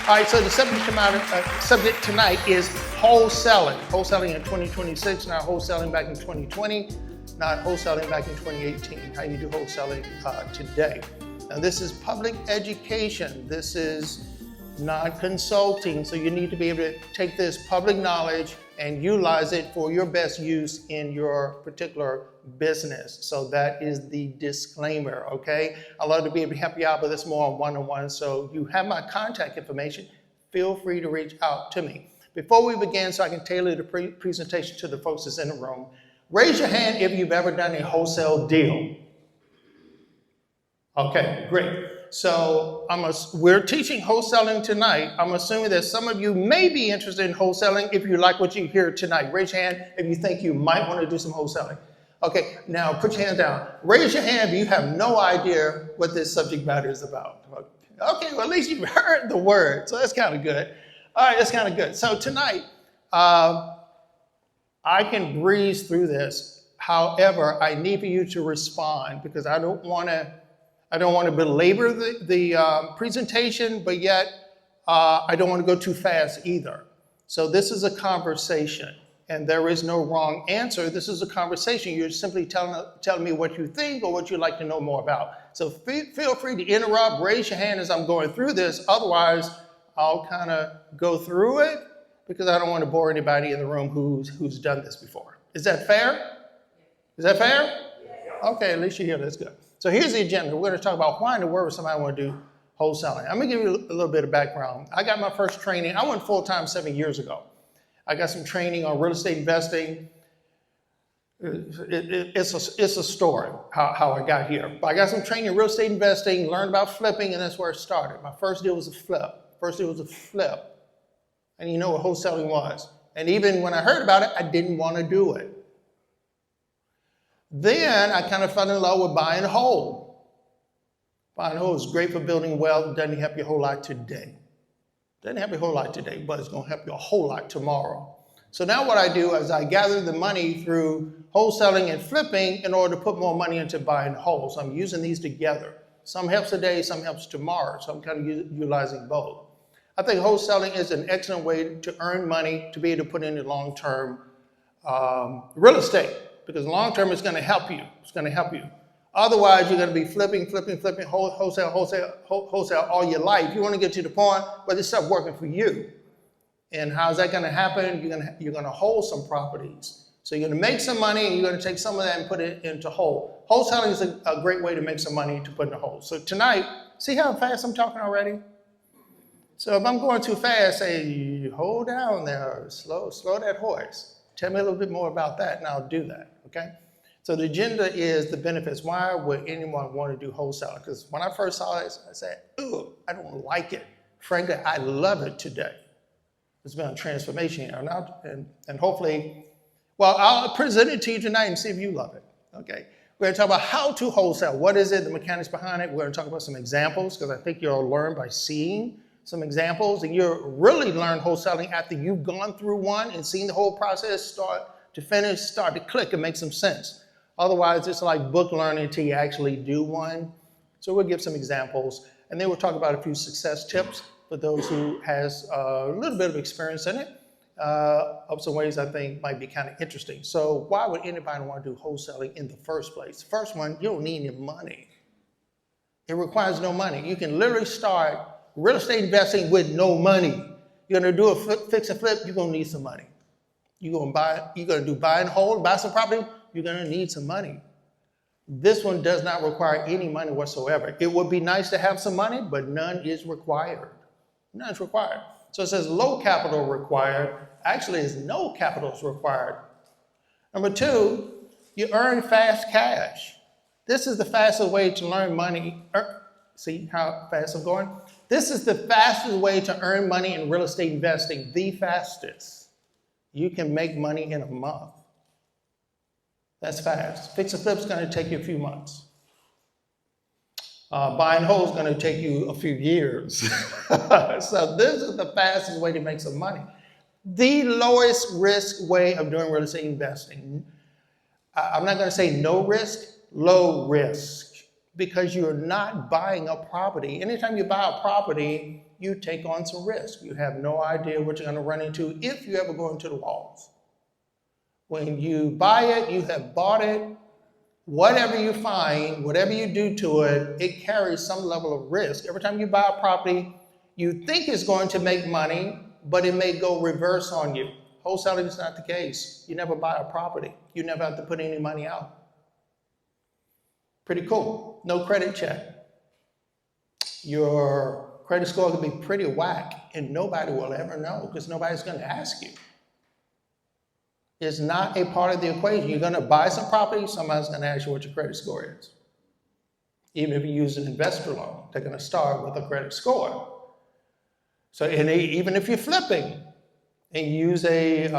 All right, so the subject tonight is wholesaling. Wholesaling in 2026, not wholesaling back in 2020, not wholesaling back in 2018. How you do wholesaling today. Now this is public education. This is not consulting, so you need to be able to take this public knowledge and utilize it for your best use in your particular business. So that is the disclaimer, okay? I'd love to be able to help you out with this more on one-on-one. So you have my contact information. Feel free to reach out to me. Before we begin, so I can tailor the presentation to the folks that's in the room, raise your hand if you've ever done a wholesale deal. Okay, great. So we're teaching wholesaling tonight. I'm assuming that some of you may be interested in wholesaling if you like what you hear tonight. Raise your hand if you think you might want to do some wholesaling. Okay, now put your hand down. Raise your hand if you have no idea what this subject matter is about. Okay, well at least you've heard the word, so that's kind of good. All right, that's kind of good. So tonight, I can breeze through this. However, I need for you to respond because I don't want to belabor the presentation, but yet I don't want to go too fast either. So this is a conversation, and there is no wrong answer. This is a conversation. You're simply telling me what you think or what you'd like to know more about. So feel free to interrupt, raise your hand as I'm going through this. Otherwise, I'll kind of go through it because I don't want to bore anybody in the room who's done this before. Is that fair? Is that fair? Okay, at least you're here. That's good. So here's the agenda. We're going to talk about why in the world would somebody want to do wholesaling. I'm going to give you a little bit of background. I got my first training. I went full-time 7 years ago. I got some training on real estate investing. It's a story how I got here. But I got some training in real estate investing, learned about flipping, and that's where it started. My first deal was a flip. And you know what wholesaling was. And even when I heard about it, I didn't want to do it. Then I kind of fell in love with buy and hold. Buy and hold is great for building wealth. It doesn't help you a whole lot today. Doesn't help you a whole lot today, but it's going to help you a whole lot tomorrow. So now what I do is I gather the money through wholesaling and flipping in order to put more money into buy and hold. So I'm using these together. Some helps today, some helps tomorrow. So I'm kind of utilizing both. I think wholesaling is an excellent way to earn money to be able to put into long-term real estate. Because long-term is going to help you. It's going to help you. Otherwise, you're going to be flipping, wholesale all your life. You want to get to the point where this stuff working for you. And how's that going to happen? You're going to hold some properties. So you're going to make some money, and you're going to take some of that and put it into hold. Wholesaling is a great way to make some money to put in a hold. So tonight, see how fast I'm talking already? So if I'm going too fast, say, hold down there, slow that horse. Tell me a little bit more about that, and I'll do that, okay? So the agenda is the benefits. Why would anyone want to do wholesaling? Because when I first saw this, I said, ooh, I don't like it. Frankly, I love it today. It's been a transformation here. And hopefully, well, I'll present it to you tonight and see if you love it, okay? We're going to talk about how to wholesale. What is it, the mechanics behind it. We're going to talk about some examples, because I think you'll learn by seeing some examples, and you'll really learn wholesaling after you've gone through one and seen the whole process start to finish, start to click and make some sense. Otherwise, it's like book learning until you actually do one. So we'll give some examples, and then we'll talk about a few success tips for those who has a little bit of experience in it, of some ways I think might be kind of interesting. So why would anybody want to do wholesaling in the first place? First one, you don't need any money. It requires no money. You can literally start real estate investing with no money. You're going to do a fix and flip, you're going to need some money. You're going to do buy and hold, buy some property, you're going to need some money. This one does not require any money whatsoever. It would be nice to have some money, but none is required. None is required. So it says low capital required. Actually, it's no capital is required. Number two, you earn fast cash. This is the fastest way to learn money. See how fast I'm going? This is the fastest way to earn money in real estate investing, the fastest. You can make money in a month. That's fast. Fix and flip is going to take you a few months. Buy and hold is going to take you a few years. So this is the fastest way to make some money. The lowest risk way of doing real estate investing. I'm not going to say no risk, low risk. Because you're not buying a property. Anytime you buy a property, you take on some risk. You have no idea what you're going to run into if you ever go into the walls. When you buy it, you have bought it. Whatever you find, whatever you do to it, it carries some level of risk. Every time you buy a property, you think it's going to make money, but it may go reverse on you. Wholesaling is not the case. You never buy a property. You never have to put any money out. Pretty cool. No credit check. Your credit score can be pretty whack, and nobody will ever know because nobody's going to ask you. It's not a part of the equation. You're going to buy some property, somebody's going to ask you what your credit score is. Even if you use an investor loan, they're going to start with a credit score. So, even if you're flipping and you use an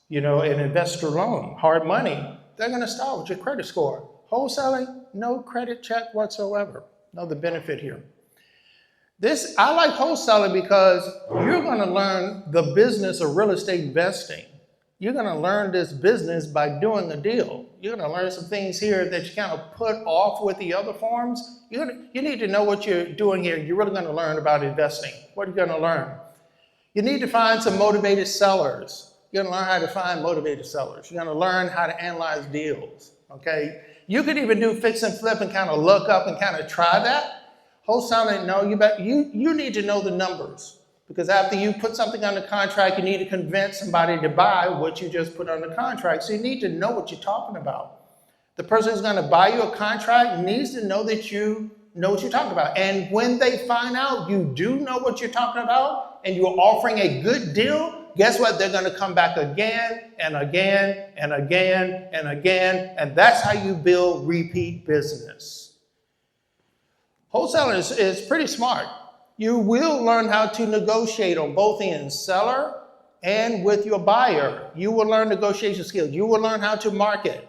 investor loan, hard money, they're going to start with your credit score. Wholesaling, no credit check whatsoever. Another benefit here. I like wholesaling because you're going to learn the business of real estate investing. You're going to learn this business by doing a deal. You're going to learn some things here that you kind of put off with the other forms. You need to know what you're doing here. You're really going to learn about investing. What are you going to learn? You need to find some motivated sellers. You're going to learn how to find motivated sellers. You're going to learn how to analyze deals, okay? You could even do fix and flip and kind of look up and kind of try that. Wholesaling, no, you need to know the numbers. Because after you put something under contract, you need to convince somebody to buy what you just put under contract. So you need to know what you're talking about. The person who's going to buy you a contract needs to know that you know what you're talking about. And when they find out you do know what you're talking about and you're offering a good deal, guess what? They're going to come back again and again and again and again. And that's how you build repeat business. Wholesaling is pretty smart. You will learn how to negotiate on both ends, seller and with your buyer. You will learn negotiation skills. You will learn how to market,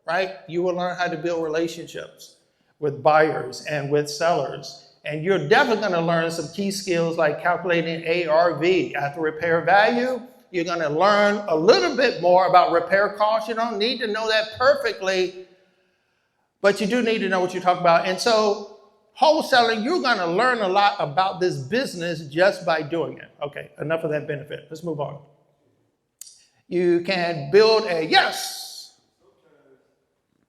right? You will learn how to build relationships with buyers and with sellers. And you're definitely going to learn some key skills like calculating ARV, after repair value. You're going to learn a little bit more about repair costs. You don't need to know that perfectly, but you do need to know what you're talking about. And so wholesaling, you're going to learn a lot about this business just by doing it. Okay, enough of that benefit. Let's move on. You can build a yes. Sometimes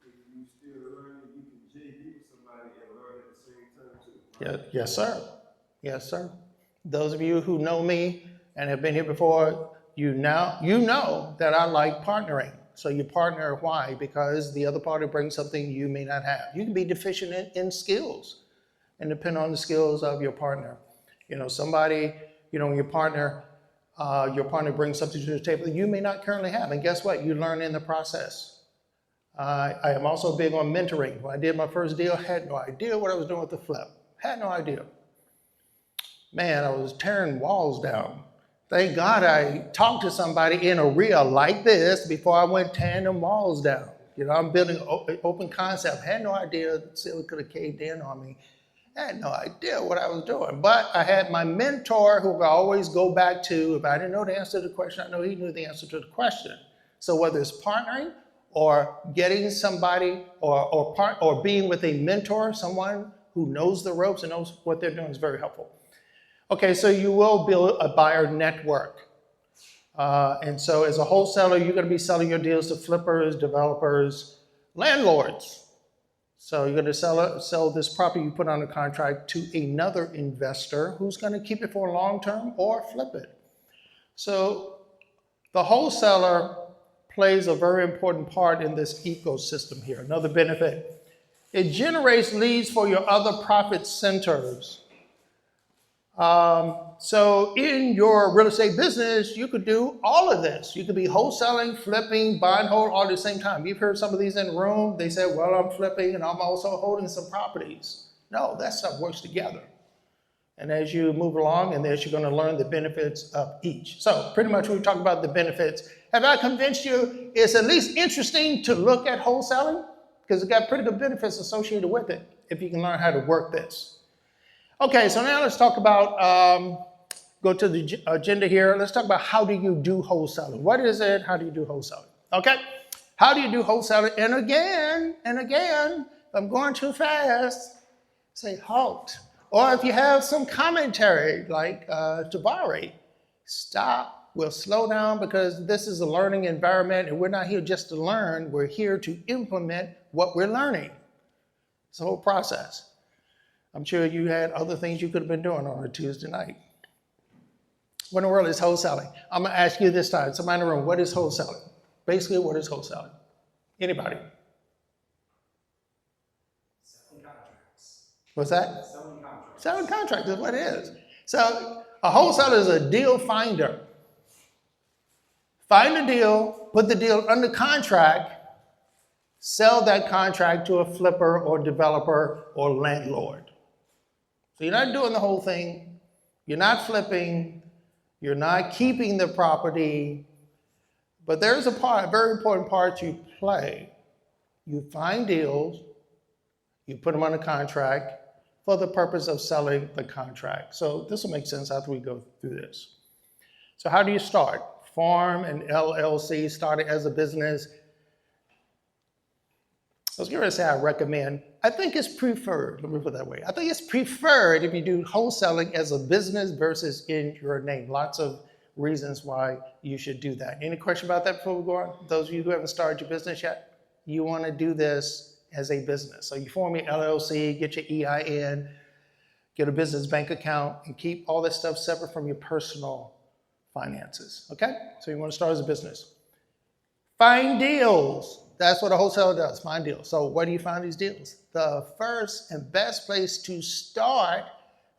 if you still learning, you can JV with somebody and learn at the same time too. Right? Yes, sir. Yes, sir. Those of you who know me and have been here before, you know that I like partnering. So you partner, why? Because the other party brings something you may not have. You can be deficient in skills and depend on the skills of your partner. Your partner brings something to the table that you may not currently have. And guess what? You learn in the process. I am also big on mentoring. When I did my first deal, I had no idea what I was doing with the flip. Had no idea. Man, I was tearing walls down. Thank God I talked to somebody in a reel like this before I went tearing them walls down. I'm building an open concept. Had no idea it could have caved in on me. I had no idea what I was doing, but I had my mentor who I always go back to. If I didn't know the answer to the question, I know he knew the answer to the question. So whether it's partnering or getting somebody or being with a mentor, someone who knows the ropes and knows what they're doing is very helpful. Okay, so you will build a buyer network. And so as a wholesaler, you're going to be selling your deals to flippers, developers, landlords. So you're going to sell this property you put on a contract to another investor who's going to keep it for a long term or flip it. So the wholesaler plays a very important part in this ecosystem here. Another benefit, it generates leads for your other profit centers. So in your real estate business, you could do all of this. You could be wholesaling, flipping, buy and hold all at the same time. You've heard some of these in the room. They say, well, I'm flipping and I'm also holding some properties. No, that stuff works together. And as you move along and as you're going to learn the benefits of each. So pretty much we talk about the benefits. Have I convinced you it's at least interesting to look at wholesaling? Because it's got pretty good benefits associated with it if you can learn how to work this. Okay, so now let's talk about, go to the agenda here. Let's talk about how do you do wholesaling? What is it? How do you do wholesaling? Okay, how do you do wholesaling? And again, if I'm going too fast, say halt Or if you have some commentary like Tabari, stop. We'll slow down because this is a learning environment and we're not here just to learn. We're here to implement what we're learning. It's a whole process. I'm sure you had other things you could have been doing on a Tuesday night. What in the world is wholesaling? I'm going to ask you this time, somebody in the room, what is wholesaling? Basically, what is wholesaling? Anybody? Selling contracts. What's that? Selling contracts. Selling contracts is what it is. So a wholesaler is a deal finder. Find a deal, put the deal under contract, sell that contract to a flipper or developer or landlord. So you're not doing the whole thing. You're not flipping. You're not keeping the property. But there's a very important part you play. You find deals, you put them under contract for the purpose of selling the contract. So this will make sense after we go through this. So how do you start? Farm and LLC started as a business. I was going to say I recommend. I think it's preferred. Let me put it that way. I think it's preferred if you do wholesaling as a business versus in your name. Lots of reasons why you should do that. Any question about that before we go on? Those of you who haven't started your business yet, you want to do this as a business. So you form your LLC, get your EIN, get a business bank account, and keep all this stuff separate from your personal finances. Okay? So you want to start as a business. Find deals. That's what a wholesaler does, find deals. So where do you find these deals? The first and best place to start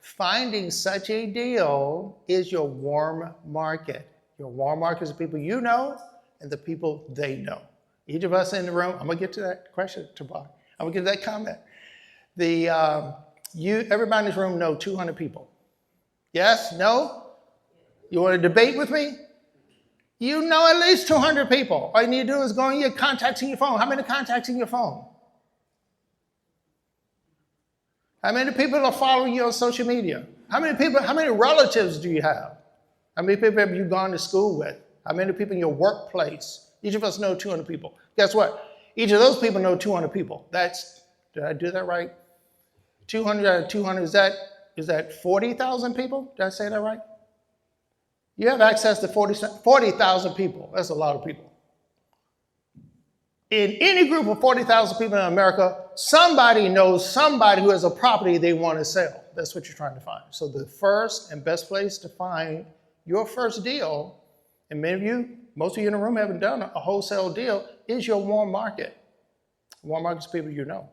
finding such a deal is your warm market. Your warm market is the people you know and the people they know. Each of us in the room, I'm going to get to that question, Tabari. I'm going to get to that comment. Everybody in this room know 200 people. Yes? No? You want to debate with me? You know at least 200 people. All you need to do is go in your contacts in your phone. How many contacts in your phone? How many people are following you on social media? How many relatives do you have? How many people have you gone to school with? How many people in your workplace? Each of us know 200 people. Guess what? Each of those people know 200 people. Did I do that right? 200 out of 200, is that 40,000 people? Did I say that right? You have access to 40,000 people. That's a lot of people. In any group of 40,000 people in America, somebody knows somebody who has a property they want to sell. That's what you're trying to find. So the first and best place to find your first deal, and most of you in the room haven't done a wholesale deal, is your warm market. Warm market is people you know.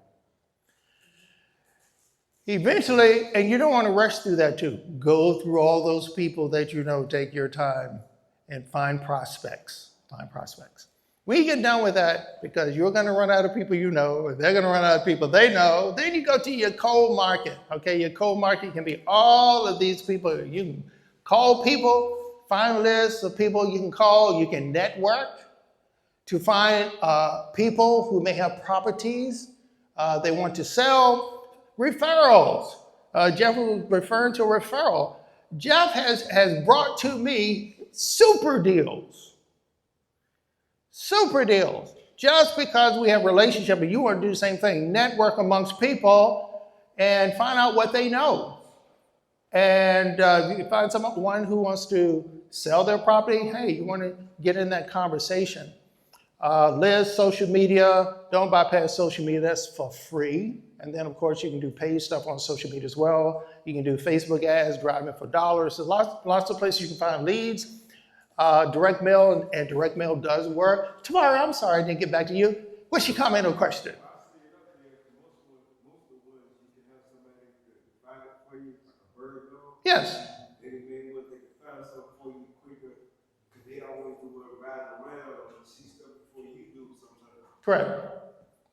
Eventually, and you don't want to rush through that too, go through all those people that you know, take your time and find prospects. Find prospects. When you get done with that, because you're going to run out of people you know, or they're going to run out of people they know, then you go to your cold market. Okay, your cold market can be all of these people. You can call people, find lists of people you can call. You can network to find people who may have properties they want to sell. Referrals. Jeff was referring to a referral. Jeff has brought to me super deals. Super deals. Just because we have a relationship and you want to do the same thing, network amongst people and find out what they know. And you can find someone who wants to sell their property. Hey, you want to get in that conversation. Liz, social media. Don't bypass social media. That's for free. And then, of course, you can do paid stuff on social media as well. You can do Facebook ads, driving for dollars. There's lots of places you can find leads. Direct mail, and direct mail does work. Tomorrow, I'm sorry, I didn't get back to you. What's your comment or question? Yes. Correct.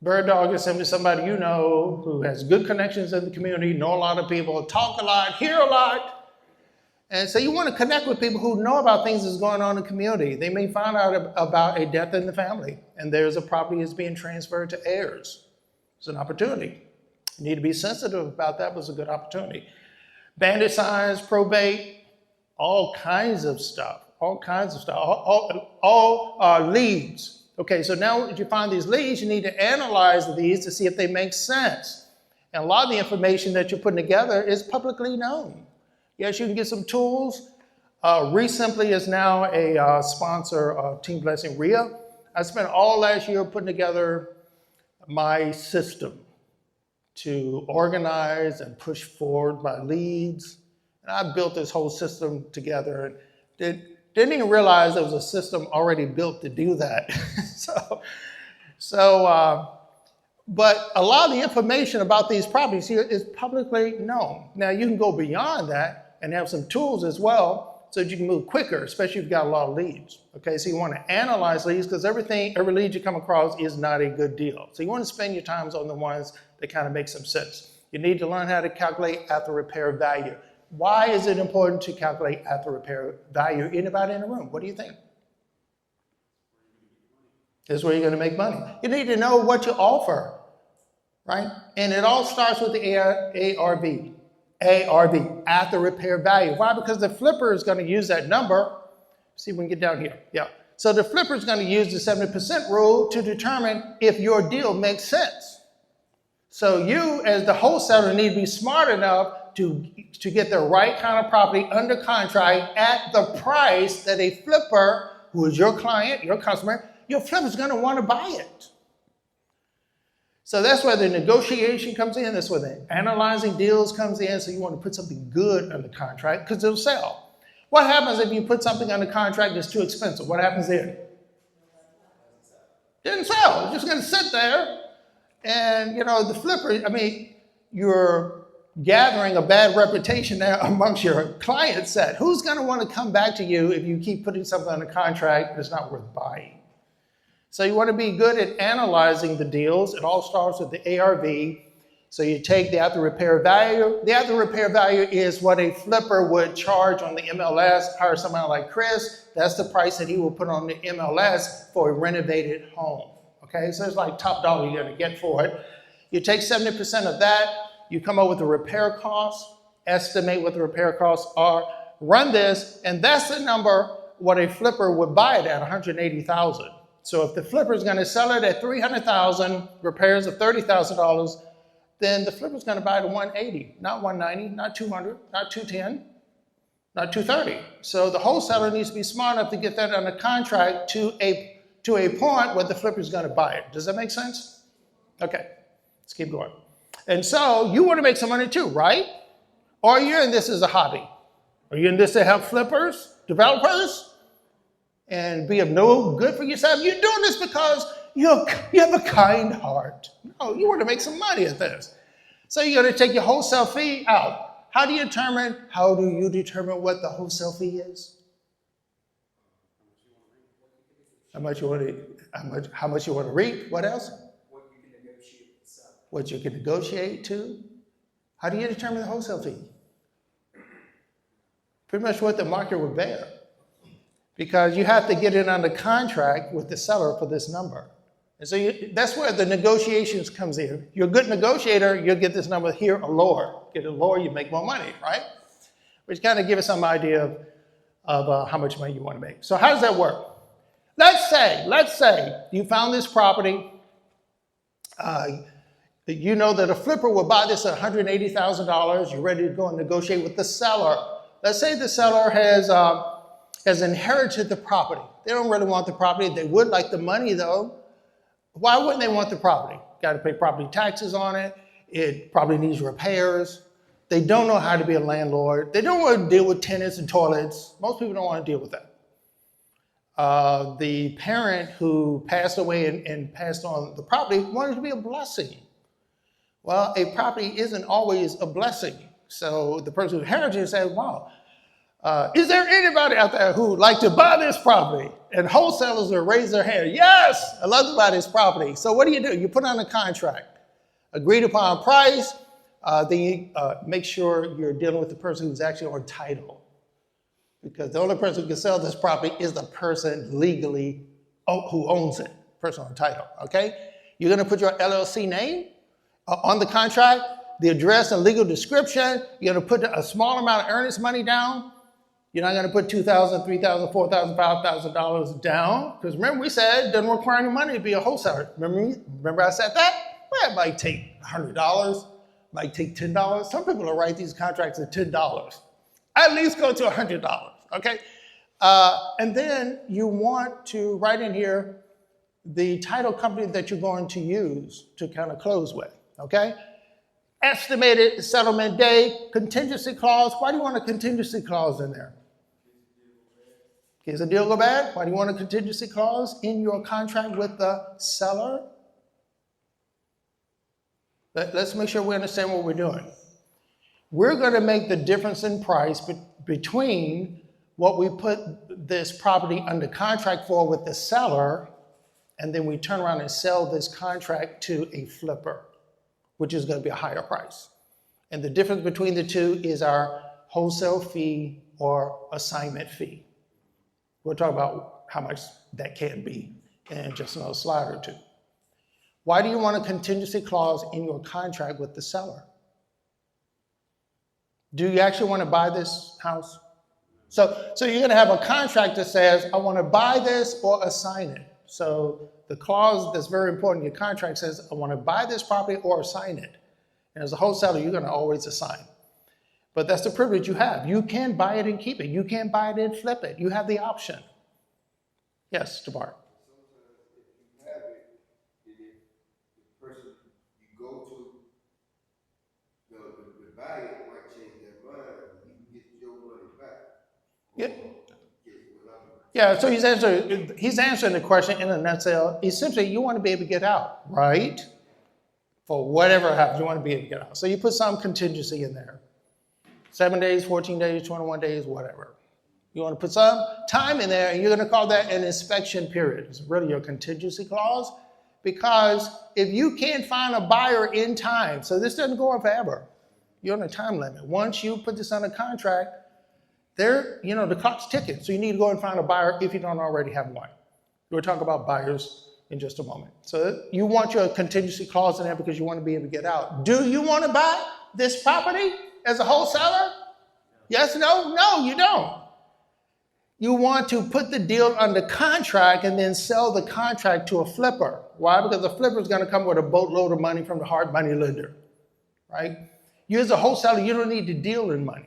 Bird dog is simply somebody you know who has good connections in the community, know a lot of people, talk a lot, hear a lot. And so you want to connect with people who know about things that's going on in the community. They may find out about a death in the family, and there's a property that's being transferred to heirs. It's an opportunity. You need to be sensitive about that, but it's a good opportunity. Bandit signs, probate, all kinds of stuff, all leads. Okay, so now if you find these leads, you need to analyze these to see if they make sense. And a lot of the information that you're putting together is publicly known. Yes, you can get some tools. Recently is now a sponsor of Team Blessing RIA. I spent all last year putting together my system to organize and push forward my leads. And I built this whole system together and didn't even realize there was a system already built to do that. But a lot of the information about these properties here is publicly known. Now you can go beyond that and have some tools as well so that you can move quicker, especially if you've got a lot of leads. Okay, so you want to analyze leads because every lead you come across is not a good deal. So you want to spend your time on the ones that kind of make some sense. You need to learn how to calculate after repair value. Why is it important to calculate after repair value? Anybody in the room? What do you think? This is where you're going to make money. You need to know what you offer, right? And it all starts with the ARV, after repair value. Why? Because the flipper is going to use that number. See if we can get down here. Yeah. So the flipper is going to use the 70% rule to determine if your deal makes sense. So you, as the wholesaler, need to be smart enough to get the right kind of property under contract at the price that a flipper, who is your client, your customer, your flipper is going to want to buy it. So that's where the negotiation comes in. That's where the analyzing deals comes in. So you want to put something good under contract because it'll sell. What happens if you put something under contract that's too expensive? What happens then? It didn't sell. It's just going to sit there. And, you know, the flipper, I mean, you're gathering a bad reputation there amongst your client set. Who's going to want to come back to you if you keep putting something under contract that's not worth buying? So you want to be good at analyzing the deals. It all starts with the ARV. So you take the after repair value. The after repair value is what a flipper would charge on the MLS. Hire somebody like Chris. That's the price that he will put on the MLS for a renovated home. Okay, so it's like top dollar you're going to get for it. You take 70% of that. You come up with the repair costs. Estimate what the repair costs are. Run this, and that's the number what a flipper would buy it at, $180,000. So if the flipper is going to sell it at $300,000, repairs of $30,000, then the flipper is going to buy it at $180, not $190, not $200, not $210, not $230. So the wholesaler needs to be smart enough to get that under contract to a point where the flipper is going to buy it. Does that make sense? Okay, let's keep going. And so you want to make some money too, right? Or you're in this as a hobby. Are you in this to help flippers, developers? And be of no good for yourself? You're doing this because you have a kind heart. No, you want to make some money at this. So you're going to take your wholesale fee out. How do you determine what the wholesale fee is? How much you want to reap? What else? What you can negotiate with the seller. What you can negotiate to? How do you determine the wholesale fee? Pretty much what the market would bear. Because you have to get it under contract with the seller for this number. And so that's where the negotiations comes in. You're a good negotiator, you'll get this number here or lower. Get it lower, you make more money, right? Which kind of gives us some idea of how much money you want to make. So how does that work? Let's say you found this property. You know that a flipper will buy this at $180,000. You're ready to go and negotiate with the seller. Let's say the seller has inherited the property. They don't really want the property. They would like the money though. Why wouldn't they want the property? Got to pay property taxes on it. It probably needs repairs. They don't know how to be a landlord. They don't want to deal with tenants and toilets. Most people don't want to deal with that. The parent who passed away and passed on the property wanted to be a blessing. Well, a property isn't always a blessing. So the person who inherited said, wow, is there anybody out there who would like to buy this property? And wholesalers will raise their hand. Yes, I'd love to buy this property. So what do? You put on a contract, agreed upon price, then you make sure you're dealing with the person who's actually on title. Because the only person who can sell this property is the person legally who owns it, person on title, okay? You're gonna put your LLC name on the contract, the address and legal description. You're gonna put a small amount of earnest money down. You're not going to put $2,000, $3,000, $4,000, $5,000 down. Because remember we said it doesn't require any money to be a wholesaler. Remember I said that? Well, it might take $100, Might take $10. Some people will write these contracts at $10. At least go to $100, okay? And then you want to write in here the title company that you're going to use to kind of close with, okay? Estimated settlement date, contingency clause. Why do you want a contingency clause in there? In case the deal go bad, why do you want a contingency clause in your contract with the seller? Let's make sure we understand what we're doing. We're going to make the difference in price between what we put this property under contract for with the seller, and then we turn around and sell this contract to a flipper, which is going to be a higher price. And the difference between the two is our wholesale fee or assignment fee. We'll talk about how much that can be in just another slide or two. Why do you want a contingency clause in your contract with the seller? Do you actually want to buy this house? So you're going to have a contract that says, I want to buy this or assign it. So the clause that's very important in your contract says, I want to buy this property or assign it. And as a wholesaler, you're going to always assign. But that's the privilege you have. You can buy it and keep it. You can buy it and flip it. You have the option. Yes, DeBart. Yeah, so he's answering the question in a nutshell. Essentially, you want to be able to get out, right? For whatever happens, you want to be able to get out. So you put some contingency in there. 7 days, 14 days, 21 days, whatever. You want to put some time in there, and you're going to call that an inspection period. It's really your contingency clause, because if you can't find a buyer in time, so this doesn't go on forever. You're on a time limit. Once you put this under contract, the clock's ticking, so you need to go and find a buyer if you don't already have one. We'll talk about buyers in just a moment. So you want your contingency clause in there because you want to be able to get out. Do you want to buy this property as a wholesaler? Yes, no? No, you don't. You want to put the deal under contract and then sell the contract to a flipper. Why? Because the flipper is going to come with a boatload of money from the hard money lender, right? You as a wholesaler, you don't need to deal in money.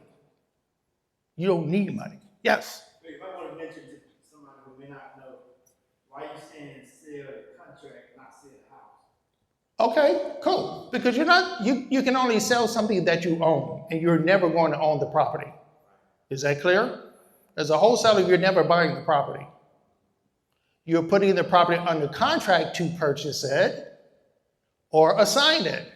You don't need money. Yes? If I want to mention to somebody who may not know, why are you saying sell the contract, not sell the house? Okay, cool. Because you can only sell something that you own, and you're never going to own the property. Is that clear? As a wholesaler, you're never buying the property. You're putting the property under contract to purchase it or assign it.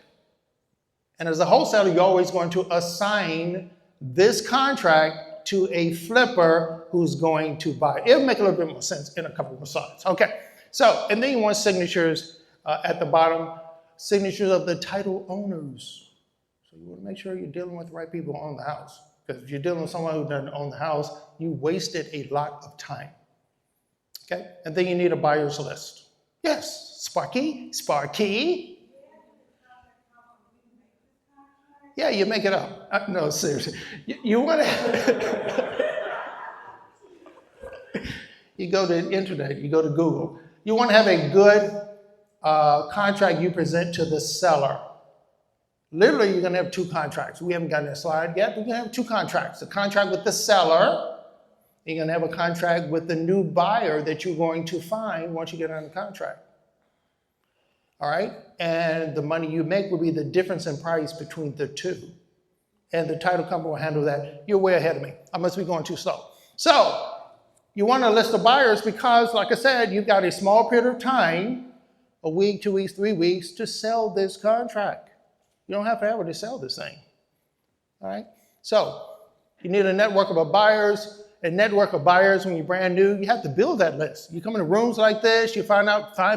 And as a wholesaler, you're always going to assign this contract to a flipper who's going to buy. It'll make a little bit more sense in a couple of slides. Okay, so, and then you want signatures at the bottom, signatures of the title owners. So you want to make sure you're dealing with the right people who own the house. Because if you're dealing with someone who doesn't own the house, you wasted a lot of time. Okay, and then you need a buyer's list. Yes, Sparky. Yeah, you make it up. No, seriously. You want to, you go to the internet, you go to Google. You want to have a good contract you present to the seller. Literally, you're going to have two contracts. We haven't gotten that slide yet, but you're going to have two contracts. A contract with the seller. You're going to have a contract with the new buyer that you're going to find once you get on the contract. All right? And the money you make will be the difference in price between the two. And the title company will handle that. You're way ahead of me. I must be going too slow. So, you want a list of buyers because, like I said, you've got a small period of time, a week, 2 weeks, 3 weeks, to sell this contract. You don't have forever to sell this thing. All right? So, you need a network of buyers. A network of buyers when you're brand new, you have to build that list. You come into rooms like this, you find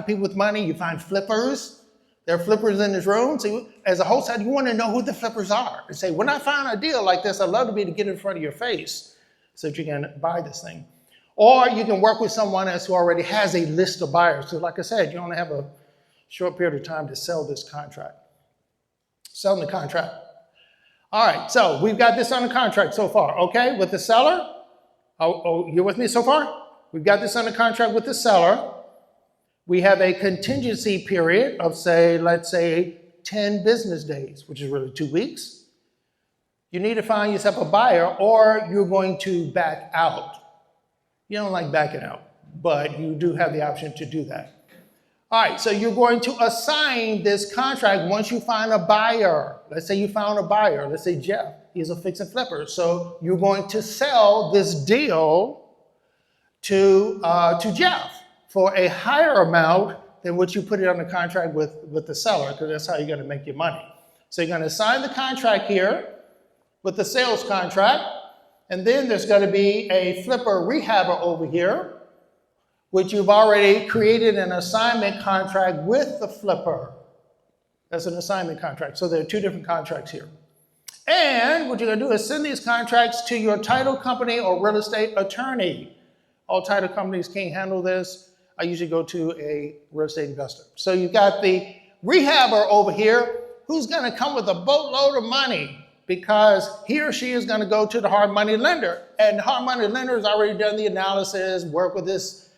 people with money, you find flippers. There are flippers in this room. So as a wholesaler, you want to know who the flippers are. And say, when I find a deal like this, I'd love to be able to get in front of your face so that you can buy this thing. Or you can work with someone else who already has a list of buyers. So like I said, you only have a short period of time to sell this contract. Selling the contract. All right, so we've got this on the contract so far, okay, with the seller. Oh, you're with me so far? We've got this under contract with the seller. We have a contingency period of, let's say 10 business days, which is really 2 weeks. You need to find yourself a buyer or you're going to back out. You don't like backing out, but you do have the option to do that. All right, so you're going to assign this contract once you find a buyer. Let's say you found a buyer. Let's say Jeff, he's a fix and flipper. So you're going to sell this deal to Jeff for a higher amount than what you put it on the contract with the seller, because that's how you're going to make your money. So you're going to sign the contract here with the sales contract, and then there's going to be a flipper rehabber over here, which you've already created an assignment contract with the flipper. That's an assignment contract. So there are 2 different contracts here. And what you're going to do is send these contracts to your title company or real estate attorney. All title companies can't handle this. I usually go to a real estate investor. So you've got the rehabber over here who's going to come with a boatload of money because he or she is going to go to the hard money lender. And the hard money lender has already done the analysis, worked with this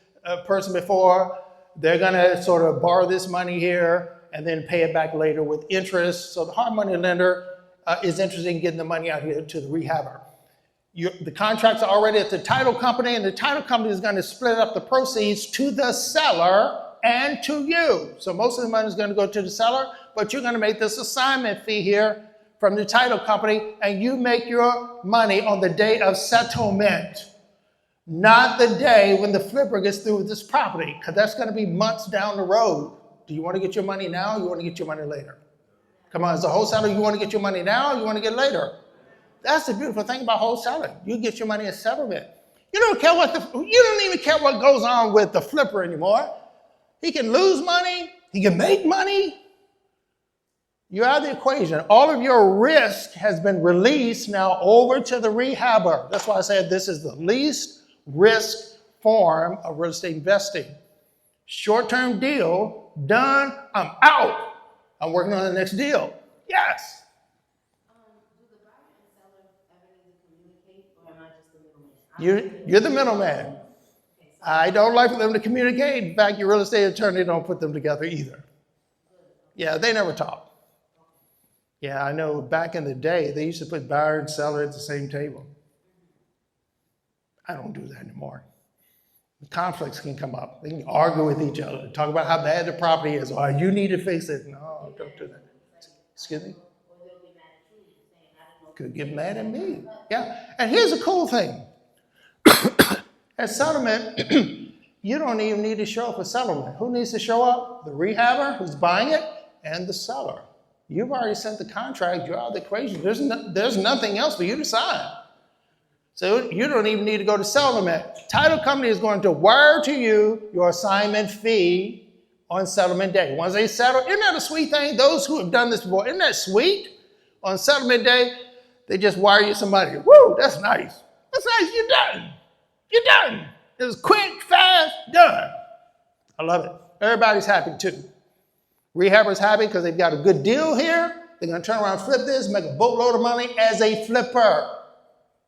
person before. They're going to sort of borrow this money here and then pay it back later with interest. So the hard money lender is interested in getting the money out here to the rehabber. The contracts are already at the title company, and the title company is going to split up the proceeds to the seller and to you. So most of the money is going to go to the seller, but you're going to make this assignment fee here from the title company, and you make your money on the day of settlement, not the day when the flipper gets through with this property, because that's going to be months down the road. Do you want to get your money now, or you want to get your money later? Come on, as a wholesaler, you want to get your money now, or you want to get later? That's the beautiful thing about wholesaling. You get your money at settlement. You don't even care what goes on with the flipper anymore. He can lose money. He can make money. You're out of the equation. All of your risk has been released now over to the rehabber. That's why I said this is the least risk form of real estate investing. Short-term deal, done, I'm out. I'm working on the next deal. Yes. You're the middleman. I don't like for them to communicate. In fact, your real estate attorney don't put them together either. Yeah, they never talk. Yeah, I know back in the day, they used to put buyer and seller at the same table. I don't do that anymore. The conflicts can come up. They can argue with each other, talk about how bad the property is, or you need to fix it. No, don't do that. Excuse me? Could get mad at me. Yeah, and here's the cool thing. At settlement, you don't even need to show up at settlement. Who needs to show up? The rehabber who's buying it and the seller. You've already sent the contract. You're out of the equation. There's nothing else for you to sign. So you don't even need to go to settlement. Title company is going to wire to you your assignment fee on settlement day. Once they settle, isn't that a sweet thing? Those who have done this before, isn't that sweet? On settlement day, they just wire you some money. Woo, that's nice. That's nice. You're done. You're done. It was quick, fast, done. I love it. Everybody's happy too. Rehabber's happy because they've got a good deal here. They're going to turn around, flip this, make a boatload of money as a flipper,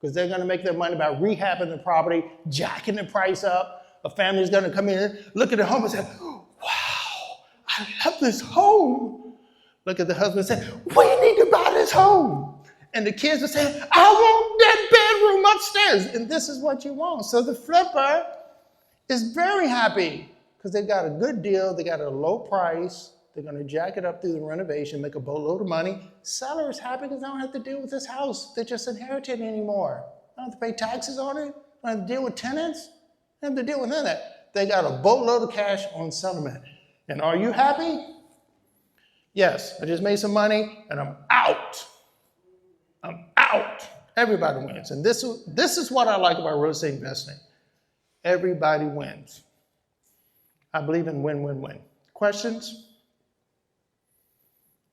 because they're going to make their money by rehabbing the property, jacking the price up. A family's going to come in, look at the home and say, wow, I love this home. Look at the husband and say, we need to buy this home. And the kids are saying, I want that bedroom upstairs. And this is what you want. So the flipper is very happy because they've got a good deal. They got a low price. They're going to jack it up through the renovation, make a boatload of money. Seller is happy because they don't have to deal with this house. They just inherited it anymore. They don't have to pay taxes on it. They don't have to deal with tenants. They don't have to deal with none of that. They got a boatload of cash on settlement. And are you happy? Yes, I just made some money and I'm out. I'm out. Everybody wins. And this is what I like about real estate investing. Everybody wins. I believe in win-win-win. Questions?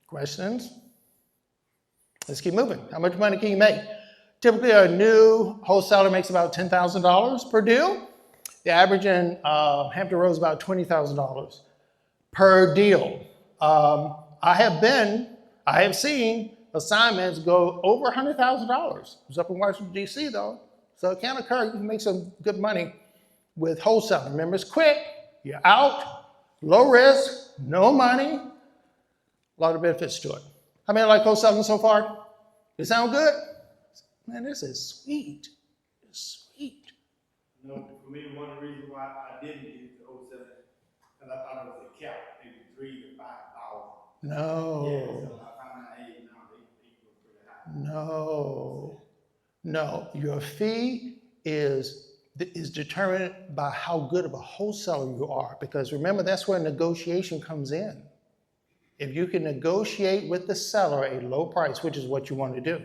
Questions? Let's keep moving. How much money can you make? Typically, a new wholesaler makes about $10,000 per deal. The average in Hampton Roads is about $20,000 per deal. I have seen assignments go over $100,000. It's up in Washington, D.C., though. So it can occur. You can make some good money with wholesaling. Remember, it's quick. You're out. Low risk. No money. A lot of benefits to it. How many like wholesaling so far? It sound good? Man, this is sweet. It's sweet. You know, for me, one of the reasons why I didn't get into wholesaling, because I thought it was a cap, maybe 3,000 to 5,000. No. Yeah, so I found out, hey, now they go pretty high. No. No. Your fee is determined by how good of a wholesaler you are. Because remember, that's where negotiation comes in. If you can negotiate with the seller a low price, which is what you want to do,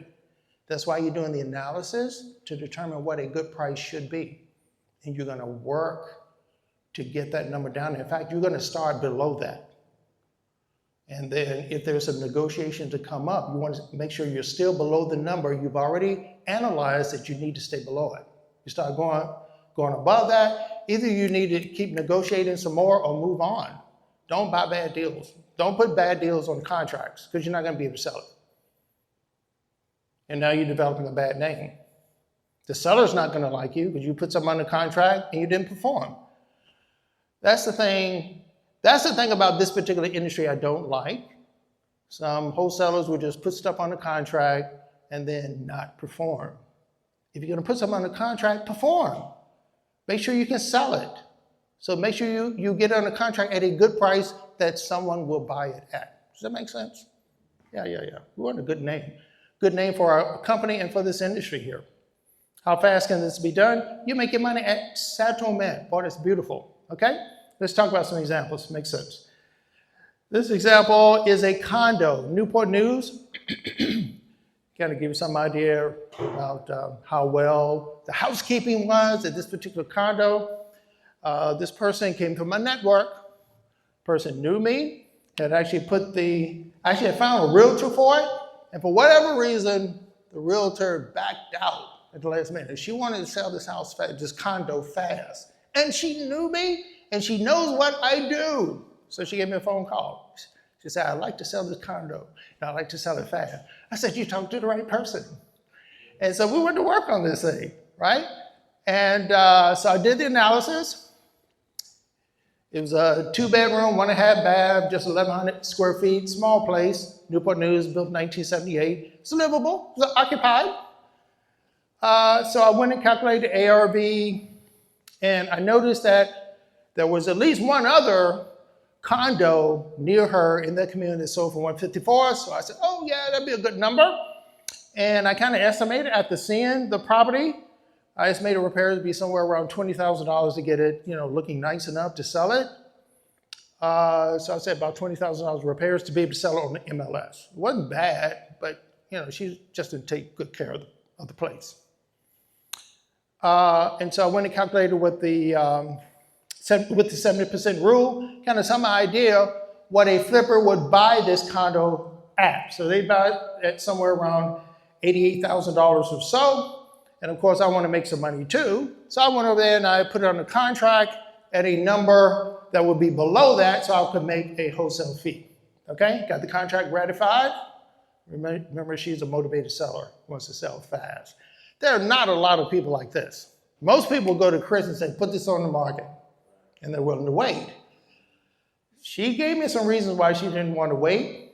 that's why you're doing the analysis to determine what a good price should be. And you're going to work to get that number down. In fact, you're going to start below that. And then if there's some negotiation to come up, you want to make sure you're still below the number you've already analyzed that you need to stay below it. You start going above that, either you need to keep negotiating some more or move on. Don't buy bad deals. Don't put bad deals on contracts because you're not going to be able to sell it. And now you're developing a bad name. The seller's not going to like you because you put something under contract and you didn't perform. That's the thing about this particular industry I don't like. Some wholesalers will just put stuff on the contract and then not perform. If you're going to put something on the contract, perform. Make sure you can sell it. So make sure you get it on the contract at a good price that someone will buy it at. Does that make sense? Yeah. We want a good name. Good name for our company and for this industry here. How fast can this be done? You make your money at settlement. Boy, that's beautiful. Okay? Let's talk about some examples. Makes sense. This example is a condo. Newport News. Kind of give you some idea about how well the housekeeping was at this particular condo. This person came from my network. Person knew me, had actually had found a realtor for it, and for whatever reason, the realtor backed out at the last minute. She wanted to sell this house fast, this condo fast. And she knew me, and she knows what I do. So she gave me a phone call. She said, I'd like to sell this condo, and I'd like to sell it fast. I said, you talked to the right person. And so we went to work on this thing, right? And so I did the analysis. It was a 2-bedroom, 1.5 bath, just 1,100 square feet, small place. Newport News, built in 1978. It's livable, it's occupied. So I went and calculated ARV, and I noticed that there was at least one other condo near her in that community that sold for $154. So I said, oh yeah, that'd be a good number. And I kind of estimated after seeing the property, I estimated repairs to be somewhere around $20,000 to get it, looking nice enough to sell it. So I said about $20,000 repairs to be able to sell it on the MLS. It wasn't bad, but she just didn't take good care of the place. And so I went and calculated with the 70% rule, kind of some idea what a flipper would buy this condo at. So they buy it at somewhere around $88,000 or so. And of course, I want to make some money too. So I went over there and I put it on the contract at a number that would be below that so I could make a wholesale fee. Okay, got the contract ratified. Remember, she's a motivated seller, wants to sell fast. There are not a lot of people like this. Most people go to Chris and say, put this on the market, and they're willing to wait. She gave me some reasons why she didn't want to wait.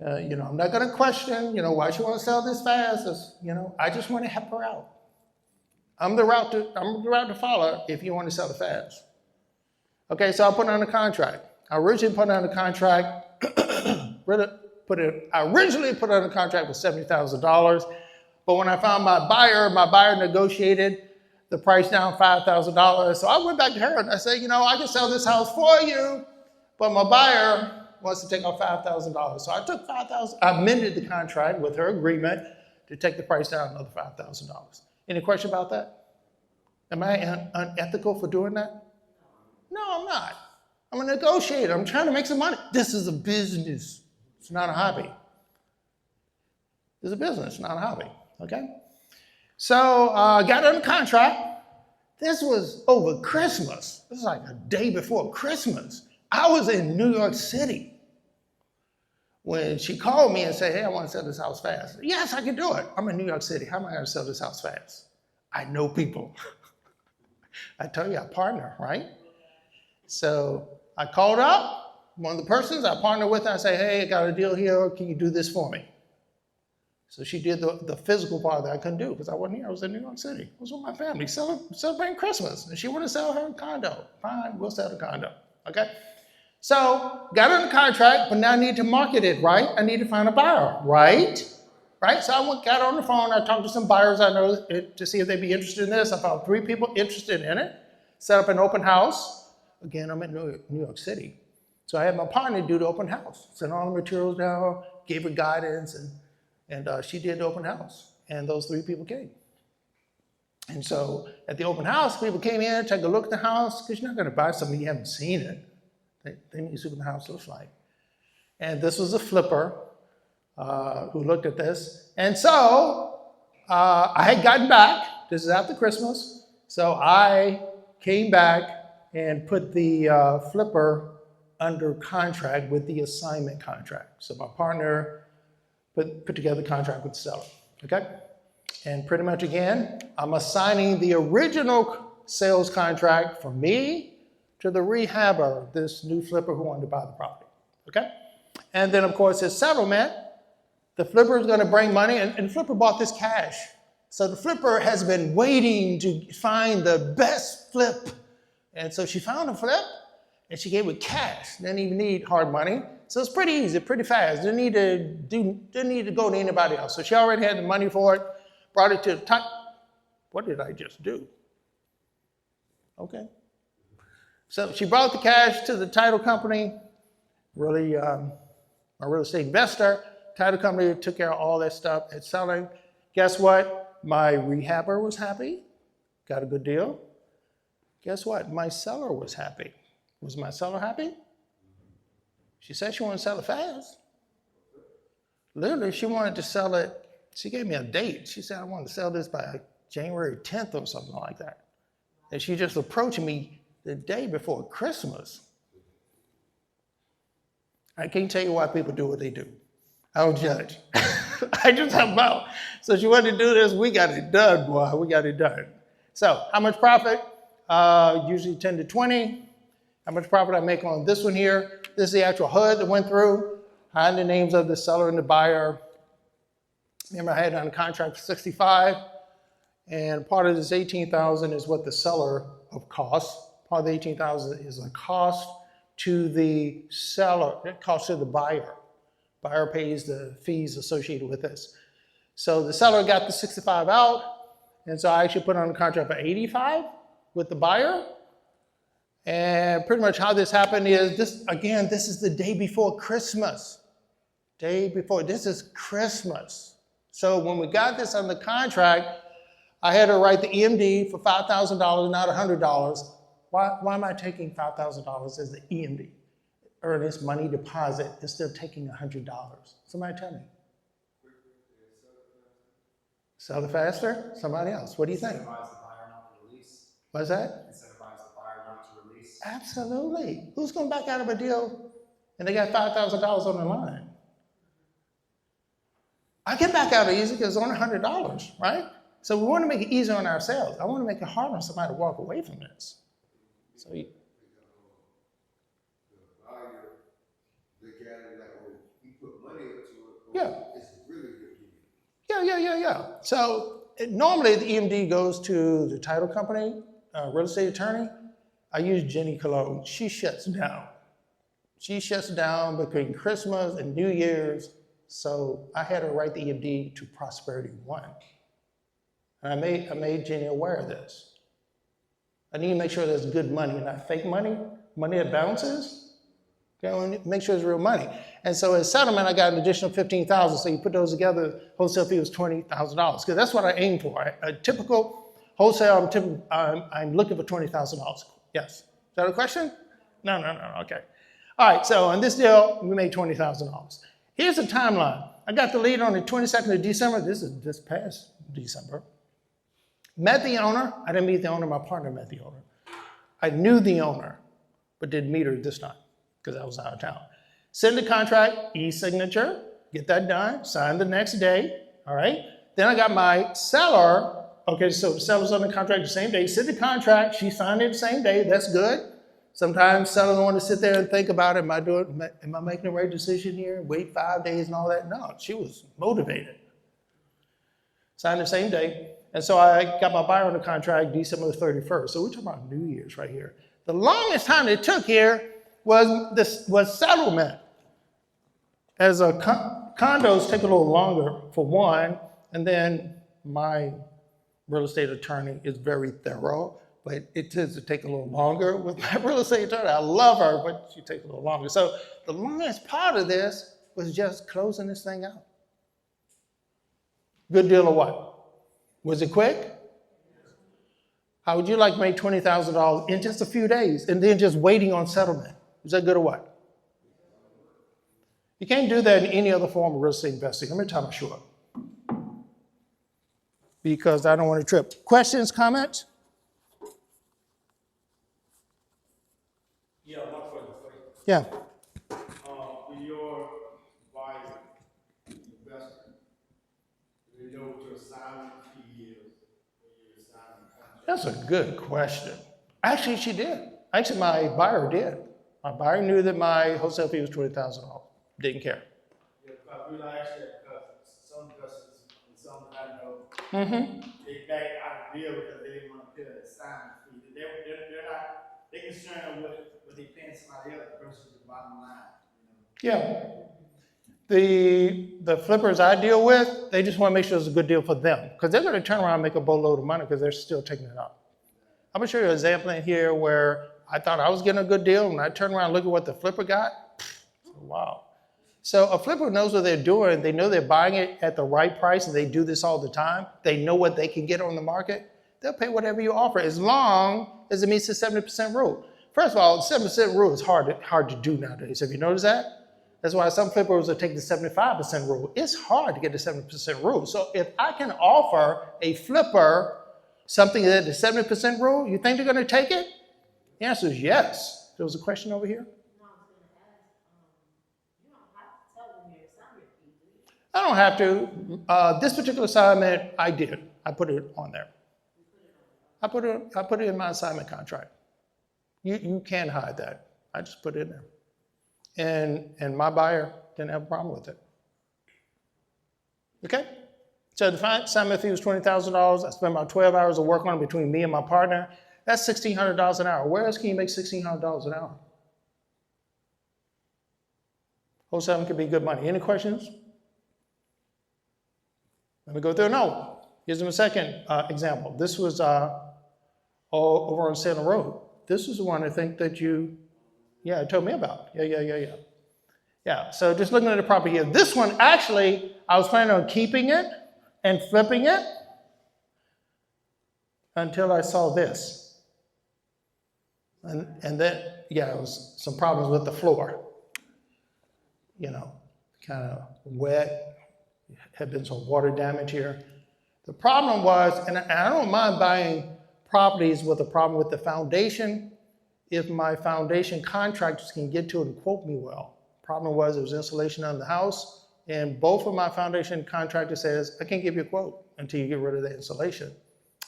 I'm not going to question, why she wants to sell this fast. I just want to help her out. I'm the route to follow if you want to sell it fast. Okay, so I put it on the contract. I originally put it on the contract. I originally put it on the contract with $70,000. But when I found my buyer negotiated the price down $5,000. So I went back to her and I said, I can sell this house for you, but my buyer wants to take off $5,000. So I took $5,000. I amended the contract with her agreement to take the price down another $5,000. Any question about that? Am I unethical for doing that? No, I'm not. I'm a negotiator. I'm trying to make some money. This is a business. It's not a hobby. It's a business, not a hobby. Okay? So I got on the contract. This was over Christmas. This was like a day before Christmas. I was in New York City when she called me and said, hey, I want to sell this house fast. Yes, I can do it. I'm in New York City. How am I going to sell this house fast? I know people. I tell you, I partner, right? So I called up. one of the persons, I partner with her, I say, hey, I got a deal here, can you do this for me? So she did the physical part that I couldn't do because I wasn't here, I was in New York City. I was with my family, celebrating Christmas. And she wanted to sell her condo. Fine, we'll sell the condo, okay? So, got her in the contract, but now I need to market it, right? I need to find a buyer, right? So I got her on the phone, I talked to some buyers I know to see if they'd be interested in this. I found 3 people interested in it, set up an open house. Again, I'm in New York City. So I had my partner do the open house, sent all the materials down, gave her guidance, and she did the open house. And those 3 people came. And so at the open house, people came in, take a look at the house, because you're not going to buy something you haven't seen it. They need to see what the house looks like. And this was a flipper who looked at this. And so I had gotten back. This is after Christmas. So I came back and put the flipper under contract with the assignment contract. So my partner put together the contract with the seller, okay? And pretty much again, I'm assigning the original sales contract from me to the rehabber, this new flipper who wanted to buy the property, okay? And then of course his settlement, the flipper is gonna bring money, and the flipper bought this cash. So the flipper has been waiting to find the best flip. And so she found a flip, and she gave it cash. Didn't even need hard money. So it's pretty easy, pretty fast. Didn't need to go to anybody else. So she already had the money for it, brought it to the top. What did I just do? Okay. So she brought the cash to the title company, really a real estate investor. Title company took care of all that stuff at selling. Guess what? My rehabber was happy, got a good deal. Guess what? My seller was happy. Was my seller happy? She said she wanted to sell it fast. Literally, she wanted to sell it. She gave me a date. She said, I want to sell this by January 10th or something like that. And she just approached me the day before Christmas. I can't tell you why people do what they do. I don't judge. I just have about. So she wanted to do this. We got it done, boy. We got it done. So how much profit? Usually 10 to 20. How much profit I make on this one here? This is the actual HUD that went through. I had the names of the seller and the buyer. Remember, I had it on contract for 65, and part of this 18,000 is what the seller of cost. Part of the 18,000 is a cost to the seller. It costs to the buyer. Buyer pays the fees associated with this. So the seller got the 65 out, and so I actually put on a contract for 85 with the buyer. And pretty much how this happened is this, again, this is the day before Christmas. Day before, this is Christmas. So when we got this on the contract, I had to write the EMD for $5,000, not $100. Why am I taking $5,000 as the EMD? Earnest money deposit is still taking $100. Somebody tell me. Sell it faster? Somebody else. What do you think? Incentivize the buyer not to release. What's that? Incentivize the buyer not to release. Absolutely. Who's going to back out of a deal and they got $5,000 on the line? I can back out easy because it's only $100, right? So we want to make it easier on ourselves. I want to make it hard on somebody to walk away from this. So the buyer, the guy that he put money into it. Yeah. It's really good. Yeah. So normally the EMD goes to the title company, real estate attorney. I use Jenny Cologne. She shuts down. She shuts down between Christmas and New Year's. So I had her write the EMD to Prosperity One. And I made Jenny aware of this. I need to make sure there's good money, not fake money, money that bounces. Okay, I want to make sure it's real money. And so as settlement, I got an additional $15,000. So you put those together, wholesale fee was $20,000. Because that's what I aim for. A typical wholesale, I'm looking for $20,000. Yes. Is that a question? No. Okay. All right. So on this deal, we made $20,000. Here's the timeline. I got the lead on the 22nd of December. This is this past December. Met the owner. I didn't meet the owner. My partner met the owner. I knew the owner, but didn't meet her this time because I was out of town. Send the contract, e-signature, get that done, sign the next day, all right? Then I got my seller. Okay, so the seller's on the contract the same day. Send the contract. She signed it the same day. That's good. Sometimes sellers want to sit there and think about it. Am I making the right decision here? Wait 5 days and all that? No, she was motivated. Signed the same day. And so I got my buyer under contract December the 31st. So we're talking about New Year's right here. The longest time it took here was settlement. As a condos take a little longer for one, and then my real estate attorney is very thorough, but it tends to take a little longer with my real estate attorney. I love her, but she takes a little longer. So the longest part of this was just closing this thing out. Good deal or what? Was it quick? How would you like to make $20,000 in just a few days and then just waiting on settlement? Is that good or what? You can't do that in any other form of real estate investing. Let me tie my shoe up, because I don't want to trip. Questions, comments? Yeah, one question. Yeah. When your buyer, investor, do they know what your assignment fee is when you're signing the contract? That's a good question. Actually, she did. Actually, my buyer did. My buyer knew that my wholesale fee was $20,000. Didn't care. Yeah, because we like that because some investors and some I know, they back out of the deal because they didn't want to pay the assignment fee. They're not, they're concerned with what they paying somebody else versus the bottom line. You know? Yeah. The flippers I deal with, they just want to make sure it's a good deal for them, because they're going to turn around and make a boatload of money because they're still taking it up. I'm going to show you an example in here where I thought I was getting a good deal, and I turned around and look at what the flipper got. Wow. So a flipper knows what they're doing. They know they're buying it at the right price, and they do this all the time. They know what they can get on the market. They'll pay whatever you offer as long as it meets the 70% rule. First of all, the 70% rule is hard to do nowadays. Have you noticed that? That's why some flippers will take the 75% rule. It's hard to get the 70% rule. So if I can offer a flipper something at the 70% rule, you think they're going to take it? The answer is yes. There was a question over here. I don't have to. This particular assignment, I did. I put it on there. I put it in my assignment contract. You can't hide that. I just put it in there. And my buyer didn't have a problem with it. Okay? So the assignment fee was $20,000. I spent about 12 hours of work on it between me and my partner. That's $1,600 an hour. Where else can you make $1,600 an hour? Wholesaling can be good money. Any questions? Let me go through another one. Here's a second example. This was over on Salem Road. This is the one I think that you told me about. Yeah, so just looking at the property here. This one, actually, I was planning on keeping it and flipping it until I saw this. And then, it was some problems with the floor. Kind of wet. Had been some water damage here. The problem was, and I don't mind buying properties with a problem with the foundation if my foundation contractors can get to it and quote me well. Problem was, it was insulation on the house, and both of my foundation contractors says, I can't give you a quote until you get rid of the insulation.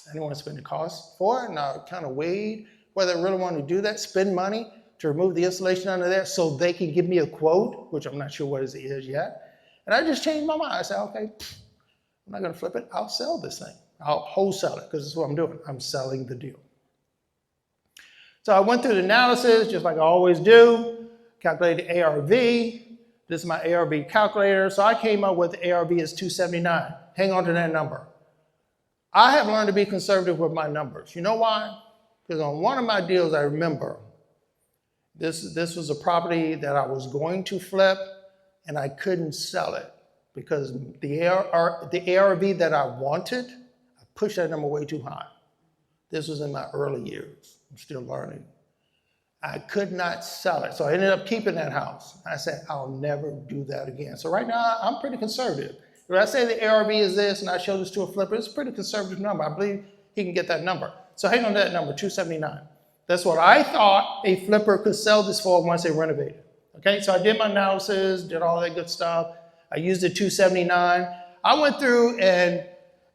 I didn't want to spend the cost for it, and I kind of weighed whether I really wanted to do that, spend money to remove the insulation under there so they can give me a quote, which I'm not sure what it is yet. And I just changed my mind. I said, okay, I'm not going to flip it. I'll sell this thing. I'll wholesale it, because that's what I'm doing. I'm selling the deal. So I went through the analysis, just like I always do, calculated ARV. This is my ARV calculator. So I came up with ARV is 279. Hang on to that number. I have learned to be conservative with my numbers. You know why? Because on one of my deals, I remember, this was a property that I was going to flip, and I couldn't sell it because the ARV that I wanted, I pushed that number way too high. This was in my early years. I'm still learning. I could not sell it, so I ended up keeping that house. I said, I'll never do that again. So right now, I'm pretty conservative. If I say the ARV is this and I show this to a flipper, it's a pretty conservative number. I believe he can get that number. So hang on to that number, 279. That's what I thought a flipper could sell this for once they renovated. Okay, so I did my analysis, did all that good stuff. I used the 279. I went through and